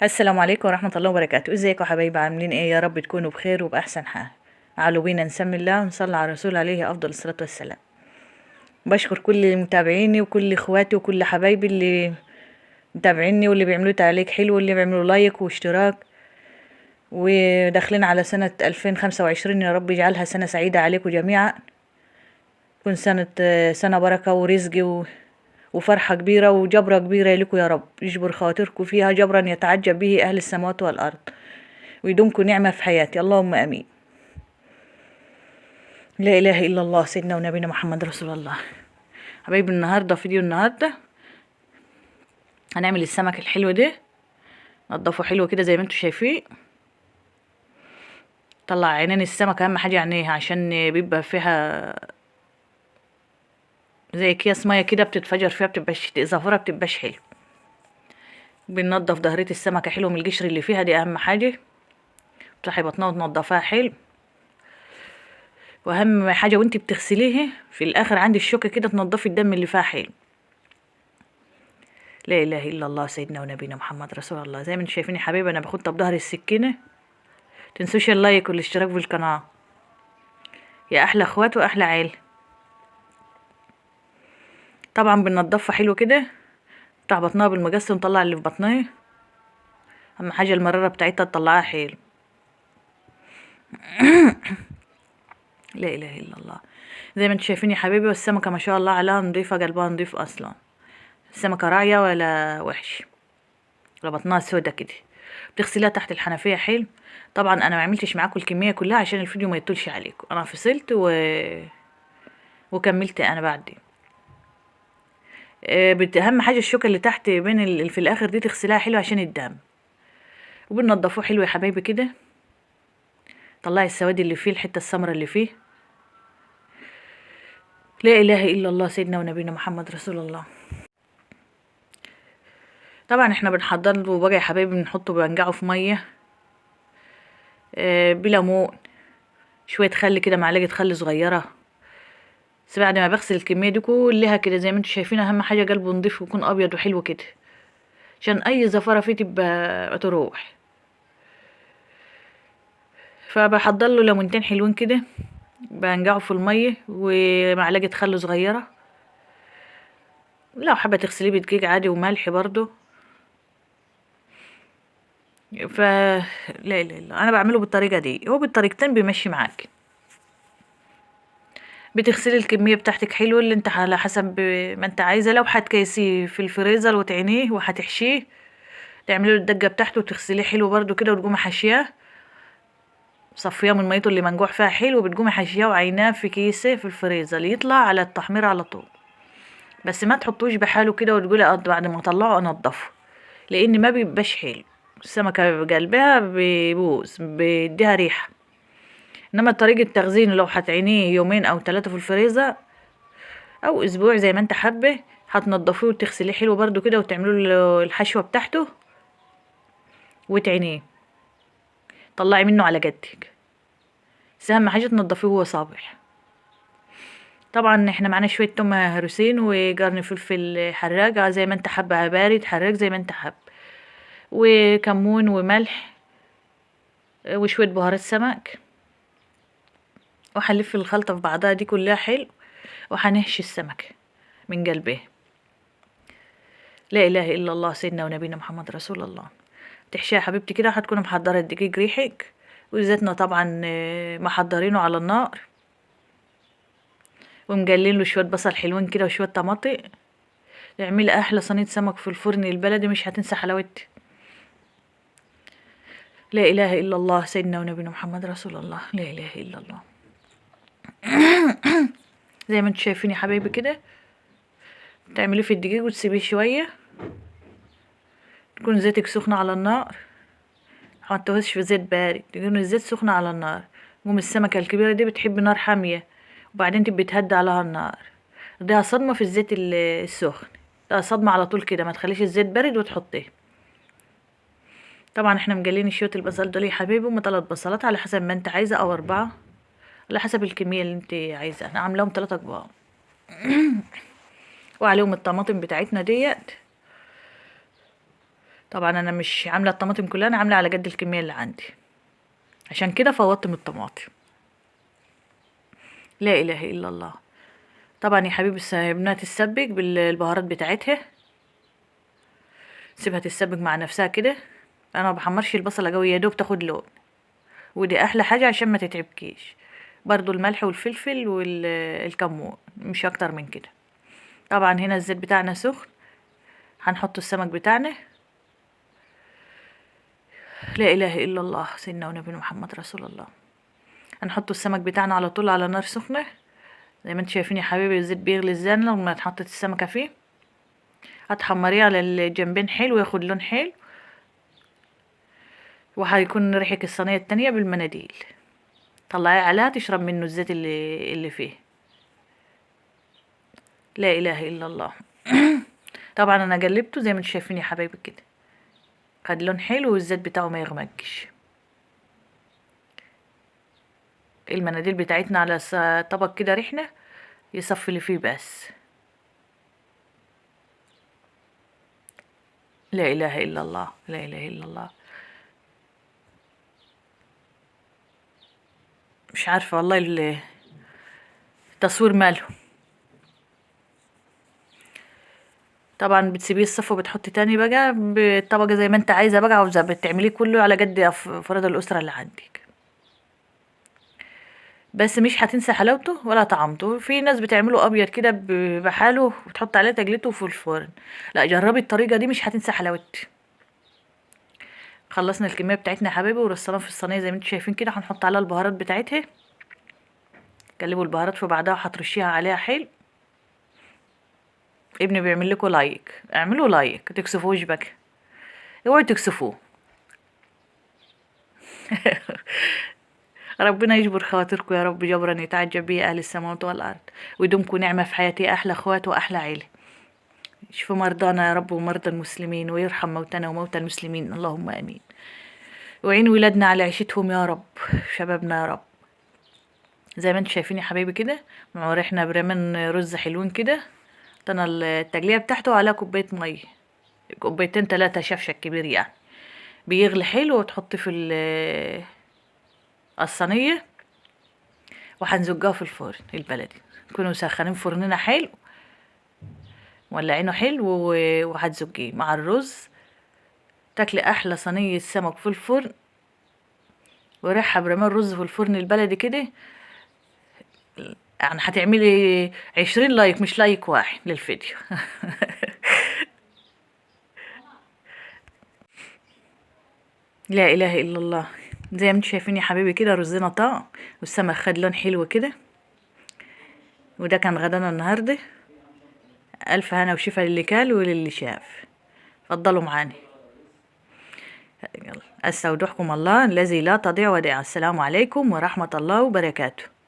السلام عليكم ورحمة الله وبركاته. ازيكم يا حبايبي؟ عاملين ايه؟ يا رب تكونوا بخير وبأحسن حال. تعالوا بينا نسمي الله ونصلي على الرسول عليه أفضل الصلاة والسلام. بشكر كل متابعيني وكل اخواتي وكل حبايبي اللي متابعيني واللي بيعملوا تعليق حلو واللي بيعملوا لايك واشتراك. وداخلين على سنة 2025، يا رب يجعلها سنة سعيدة عليكم جميعا. تكون سنة بركة ورزق وفرحة كبيرة وجبرة كبيرة لكم، يا رب يجبر خاطركم فيها جبرا يتعجب به أهل السماوات والأرض، ويدومكم نعمة في حياتي، اللهم أمين. لا إله إلا الله سيدنا ونبينا محمد رسول الله. حبايبي، فيديو النهاردة هنعمل السمك الحلو ده. نضفه حلو كده زي ما انتوا شايفين. طلع عينين السمك، أهم حاجة عينيها عشان بيبقى فيها زي أكياس مية كده بتتفجر فيها، بتبقاش زفرة، بتبقاش حلو. بننضف ظهرية السمكة حلو من القشر اللي فيها، دي أهم حاجة. تفتحي بطنها وتنضفها حلو. واهم حاجه وانت بتغسليه في الاخر عند الشوكه كده تنضفي الدم اللي فيها حلو. لا اله الا الله سيدنا ونبينا محمد رسول الله. زي ما انتم شايفين يا حبايبي، انا باخدها بظهر السكينه. تنسوش اللايك والاشتراك في القناه يا احلى اخوات واحلى عيله. طبعا بننضفها حلو كده، نفتح بطنها بالمقص ونطلع اللي في بطنها. اهم حاجه المراره بتاعتها تطلعها حلو. لا اله الا الله. زي ما انتم شايفين يا حبايبي، والسمكه ما شاء الله عليها نضيفه، قلبها نضيف اصلا. السمكه راعيه ولا وحش، ولا بطنها سودا كده. بتغسليها تحت الحنفيه حلو. طبعا انا ما عملتش معاكم الكميه كلها عشان الفيديو ما يطولش عليكم، انا فصلت وكملت انا بعدين. اهم حاجه الشوكه اللي تحت بين في الاخر دي تغسلها حلو عشان الدم. وبننضفوه حلو يا حبايبي كده. طلعي السواد اللي فيه، الحته السمراء اللي فيه. لا اله الا الله سيدنا ونبينا محمد رسول الله. طبعا احنا بنحضر له بقى يا حبايبي، بنحطه بنقعه في ميه بليمون، شويه خل كده، معلقه خل صغيره. بس بعد ما بغسل الكميه دي كلها كده زي ما انتوا شايفين، اهم حاجه قلبه نضيف ويكون ابيض وحلو كده عشان اي زفره فيه تبقى تروح. فبحضر له ليمونتين حلوين كده، بنقعه في الميه ومعلقه خل صغيره. لو حابه تغسليه بدقيق عادي وملح برضو. ف لا اله الا الله، انا بعمله بالطريقه دي، هو بالطريقتين بيمشي معاك. بتغسلي الكميه بتاعتك حلو اللي انت على حسب ما انت عايزه. لو هتكيسيه في الفريزر وتعينيه وهتحشيه، تعملي له الدقه بتاعته وتغسليه حلو برضو كده، وتقومي حاشياه صفياه من ميته اللي منقوع فيها حلو، وبتقومي حاشياه وعيناه في كيسه في الفريزر يطلع على التحمير على طول. بس ما تحطوش بحاله كده وتقولي بعد ما اطلعه انضفه، لان ما بيبقاش حلو. السمكه بقلبها بيبوظ، بيديها ريحه. انما طريقه تخزينه لو هتعينيه يومين او 3 في الفريزر او اسبوع زي ما انت حابه، هتنضفيه وتغسليه حلو برضو كده، وتعملوا له الحشوه بتاعته وتعينيه. طلعي منه على قدك، بس اهم حاجه تنضفيه وهو صابح. طبعا احنا معانا شويه توم هروسين وقرن فلفل حراق زي ما انت حابه، بارد حراق زي ما انت حابه، وكمون وملح وشويه بهارات سمك. وهنلف الخلطه في بعضها دي كلها حلو، وهنحشي السمكه من قلبها. لا اله الا الله سيدنا ونبينا محمد رسول الله. تحشيها يا حبيبتي كده، هتكوني محضره الدقيق ريحك، وزيتنا طبعا محضرينه على النار، ومجلين له شويه بصل حلوين كده وشويه طماطم. تعملي احلى صينيه سمك في الفرن البلدي، مش هتنسى حلاوتها. لا اله الا الله سيدنا ونبينا محمد رسول الله. لا اله الا الله. زي ما انتم شايفين يا حبايبي كده، تعمليه في الدقيق وتسيبيه شويه، تكون زيتك سخنه على النار. متحطوهاش في زيت بارد، يكون الزيت سخنه على النار. المهم السمكه الكبيره دي بتحب نار حاميه، وبعدين تبقي تهدي عليها النار. اديها صدمه في الزيت السخن، ده صدمه على طول كده، ما تخليش الزيت بارد وتحطيه. طبعا احنا مجلين شويه البصل دول يا حبيبي، هم 3 بصلات على حسب ما انت عايزه، او 4 على حسب الكميه اللي انت عايزه. انا عاملاهم 3 كبار. وعليهم الطماطم بتاعتنا ديت. طبعا انا مش عامله الطماطم كلها، انا عامله على قد الكميه اللي عندي، عشان كده فوضت من الطماطم. لا اله الا الله. طبعا يا حبيبي سيبناها تتسبك بالبهارات بتاعتها، سيبها تتسبك مع نفسها كده. انا ما بحمرش البصله قوي، يا دوب تاخد لون، ودي احلى حاجه عشان ما تتعبكيش. برضو الملح والفلفل والكمون، مش اكتر من كده. طبعا هنا الزيت بتاعنا سخن، هنحط السمك بتاعنا. لا اله الا الله، سيدنا ونبي محمد رسول الله. هنحط السمك بتاعنا على طول على نار سخنه، زي ما انتم شايفين يا حبيبي. الزيت بيغلي ازاي لما اتحطت السمكه فيه. هتحمريه على الجنبين حلو، ياخد لون حلو، وهيكون ريحك الصينيه التانية بالمناديل. طلعيه عليها تشرب منه الزيت اللي فيه. لا اله الا الله. طبعا انا قلبته زي ما انتم شايفين يا حبايبي كده، خد لون حلو والزيت بتاعه ما يغمقش. المناديل بتاعتنا على طبق كده ريحنا، يصفي اللي فيه بس. لا اله الا الله، لا اله الا الله. مش عارفه والله التصوير ماله. طبعا بتسيبيه الصف وبتحطي تاني بقى بالطبقه زي ما انت عايزه بقى، عاوزه بتعمليه كله على قد افراد الاسره اللي عندك. بس مش هتنسى حلاوته ولا طعمته. في ناس بتعمله ابيض كده بحاله وتحط عليه تجلته في الفرن. لا، جربي الطريقه دي، مش هتنسى حلاوته. خلصنا الكميه بتاعتنا يا حبايبي ورصيناها في الصينيه زي ما انتم شايفين كده. هنحط عليها البهارات بتاعتها، قلبوا البهارات في بعضها وهترشيها عليها حلو. ابني بيعمل لكم لايك، اعملوا لايك، تكسفوش بقى، اوعوا تكسفوه. ربنا يجبر خواطركم يا رب، جبرا يتعجب به اهل السماوات والارض، ويدومكم نعمه في حياتي، احلى اخوات واحلى عيله. يشفي مرضانا يا رب ومرضى المسلمين، ويرحم موتنا وموتى المسلمين، اللهم امين. وعين ولادنا على عيشتهم يا رب، شبابنا يا رب. زي ما انتم شايفين يا حبايبي كده، رحنا برمان رز حلوين كده. حطينا التجليه بتاعته على كوبايه ميه، كوبايتين 3 شفشق كبير يعني. بيغلي حلو وتحطي في الصينيه، وهنزجها في الفرن البلدي. نكونوا مسخنين فرننا حلو، مولعينه حلو، وهتزجيه مع الرز. تاكلي احلى صينيه سمك في الفرن، وريحها برمان رز في الفرن البلدي كده. يعني هتعملي 20 لايك، مش لايك واحد للفيديو. لا اله الا الله. زي ما انتم شايفين يا حبيبي كده، رزنا طاق والسمك خد لون حلو كده. وده كان غدانا النهارده. الف هنا وشفا للي كال وللي شاف. اتفضلوا معاني. يلا، استودعكم الله الذي لا تضيع ودائعه. السلام عليكم ورحمه الله وبركاته.